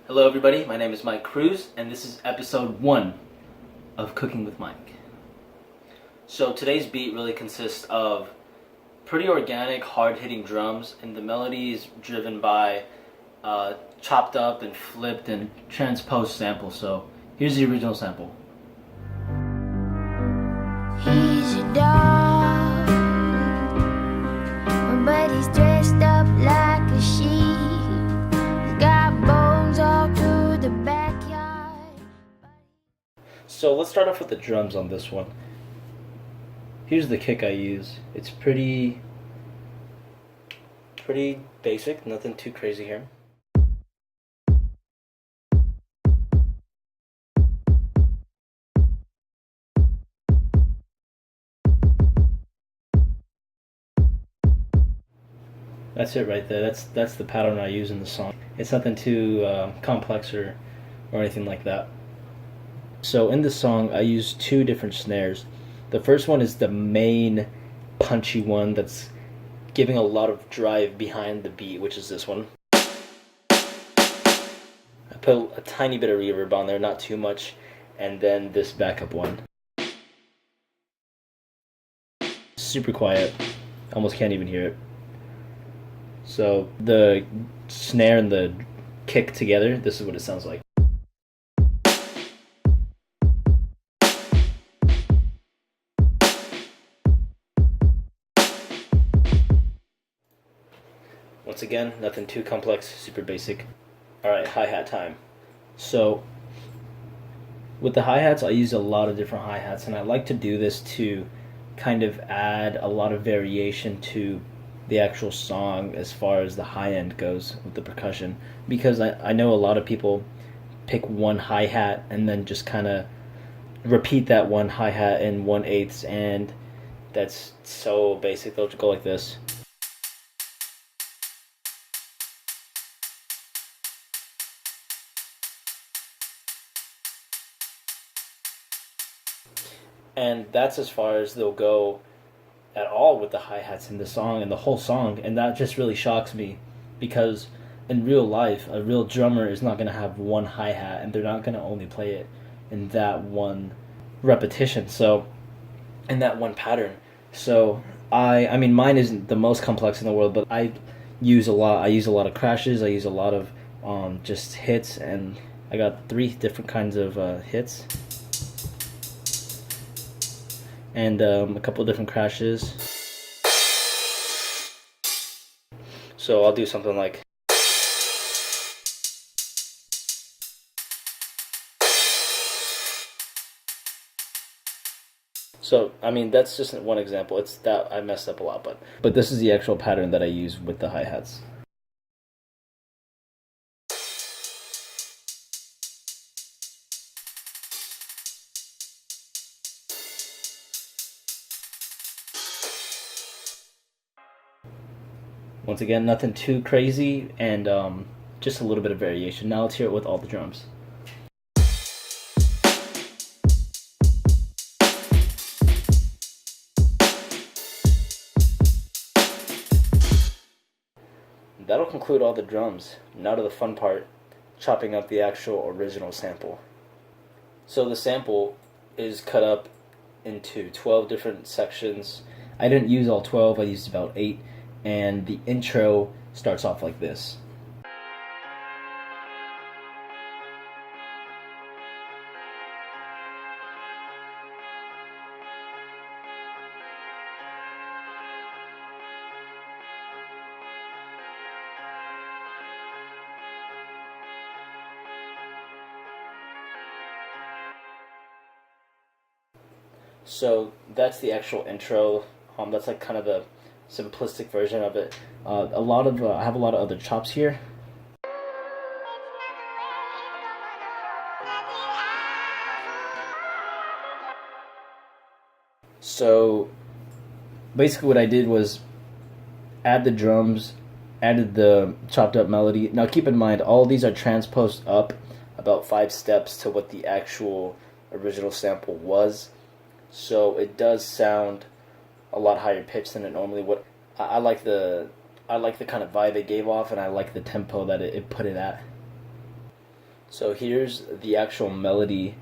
Hello everybody, my name is Mike Cruz and this is episode 1 of Cooking with Mike. So today's beat really consists of pretty organic, hard-hitting drums, and the melody is driven by chopped up and flipped and transposed samples. So here's the original sample. He's a dog, but he's dressed up like a sheep. He's got bones all through the backyard. So let's start off with the drums on this one. Here's the kick I use. It's pretty basic, nothing too crazy here. That's it right there. That's the pattern I use in the song. It's nothing too complex or anything like that. So in the song, I use 2 different snares. The first one is the main punchy one that's giving a lot of drive behind the beat, which is this one. I put a tiny bit of reverb on there, not too much, and then this backup one. Super quiet, almost can't even hear it. So the snare and the kick together, this is what it sounds like. Once again, nothing too complex, super basic. Alright, hi-hat time. So with the hi-hats, I use a lot of different hi-hats, and I like to do this to kind of add a lot of variation to the actual song as far as the high end goes with the percussion, because I know a lot of people pick one hi-hat and then just kind of repeat that one hi-hat in 1/8, and that's so basic. They'll just go like this. And that's as far as they'll go at all with the hi-hats in the song and the whole song, and that just really shocks me, because in real life a real drummer is not going to have one hi-hat, and they're not going to only play it in that one repetition, so in that one pattern. So I mean mine isn't the most complex in the world, but I use a lot of crashes, I use a lot of just hits, and I got 3 different kinds of hits and a couple of different crashes. So I'll do something like, so I mean that's just one example. It's that I messed up a lot, but this is the actual pattern that I use with the hi-hats. Once again, nothing too crazy, and just a little bit of variation. Now let's hear it with all the drums. That'll conclude all the drums. Now to the fun part, chopping up the actual original sample. So the sample is cut up into 12 different sections. I didn't use all 12, I used about 8. And the intro starts off like this. So that's the actual intro. That's like kind of the simplistic version of it. I have a lot of other chops here. So basically what I did was add the drums, added the chopped up melody. Now keep in mind, all these are transposed up about 5 steps to what the actual original sample was. So it does sound a lot higher pitched than it normally would. I like the kind of vibe it gave off, and I like the tempo that it put it at. So here's the actual melody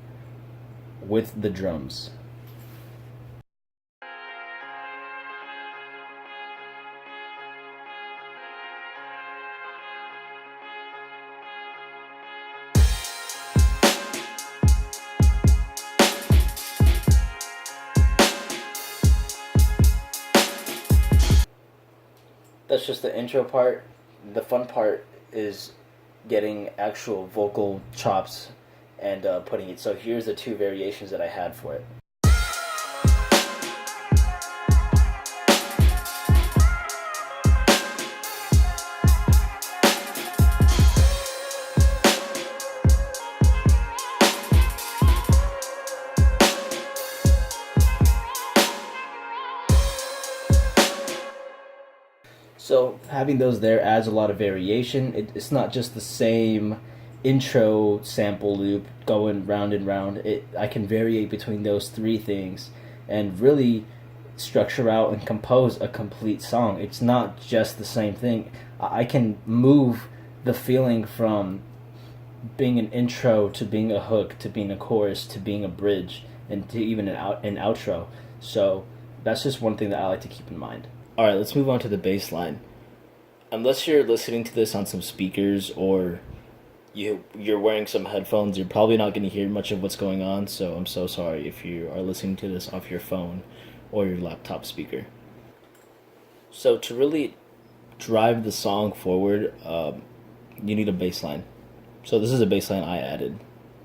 with the drums. That's just the intro part. The fun part is getting actual vocal chops and putting it. So here's the two variations that I had for it. So having those there adds a lot of variation. It's not just the same intro sample loop going round and round. I can variate between those three things and really structure out and compose a complete song. It's not just the same thing. I can move the feeling from being an intro to being a hook to being a chorus to being a bridge and to even an outro. So that's just one thing that I like to keep in mind. All right, let's move on to the bass line. Unless you're listening to this on some speakers or you're wearing some headphones, you're probably not going to hear much of what's going on, so I'm so sorry if you are listening to this off your phone or your laptop speaker. So to really drive the song forward, you need a bass line. So this is a bass line I added.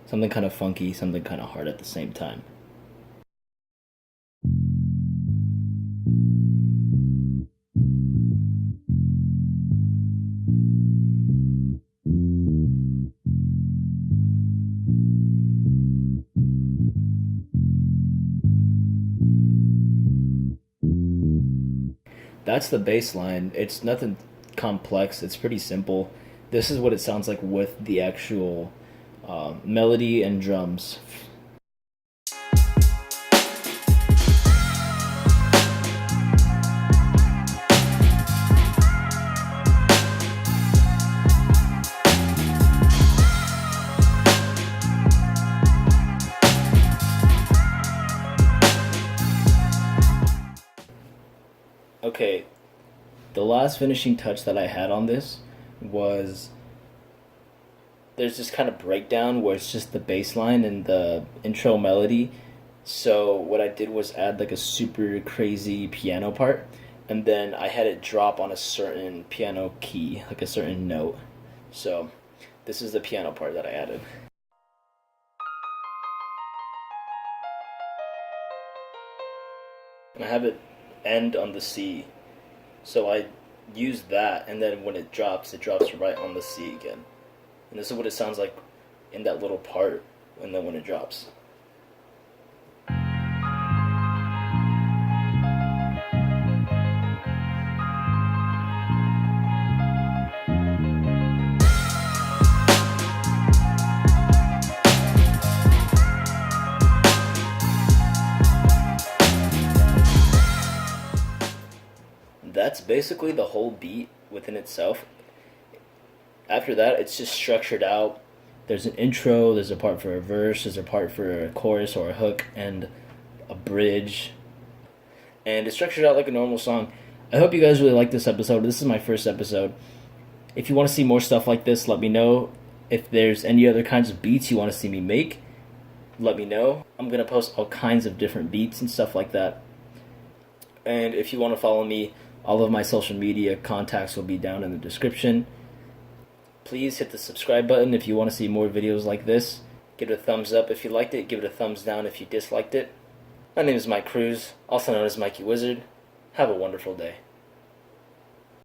Something kind of funky, something kind of hard at the same time. That's the bass line. It's nothing complex. It's pretty simple. This is what it sounds like with the actual melody and drums. Okay, the last finishing touch that I had on this was there's this kind of breakdown where it's just the bass line and the intro melody. So what I did was add like a super crazy piano part, and then I had it drop on a certain piano key, like a certain note. So this is the piano part that I added. And I have it end on the C. So I use that, and then when it drops right on the C again. And this is what it sounds like in that little part, and then when it drops. That's basically the whole beat within itself. After that, it's just structured out. There's an intro, there's a part for a verse, there's a part for a chorus or a hook, and a bridge. And it's structured out like a normal song. I hope you guys really like this episode. This is my first episode. If you want to see more stuff like this, let me know. If there's any other kinds of beats you want to see me make, let me know. I'm going to post all kinds of different beats and stuff like that. And if you want to follow me, all of my social media contacts will be down in the description. Please hit the subscribe button if you want to see more videos like this. Give it a thumbs up if you liked it. Give it a thumbs down if you disliked it. My name is Mike Cruz, also known as Mikey Wizard. Have a wonderful day.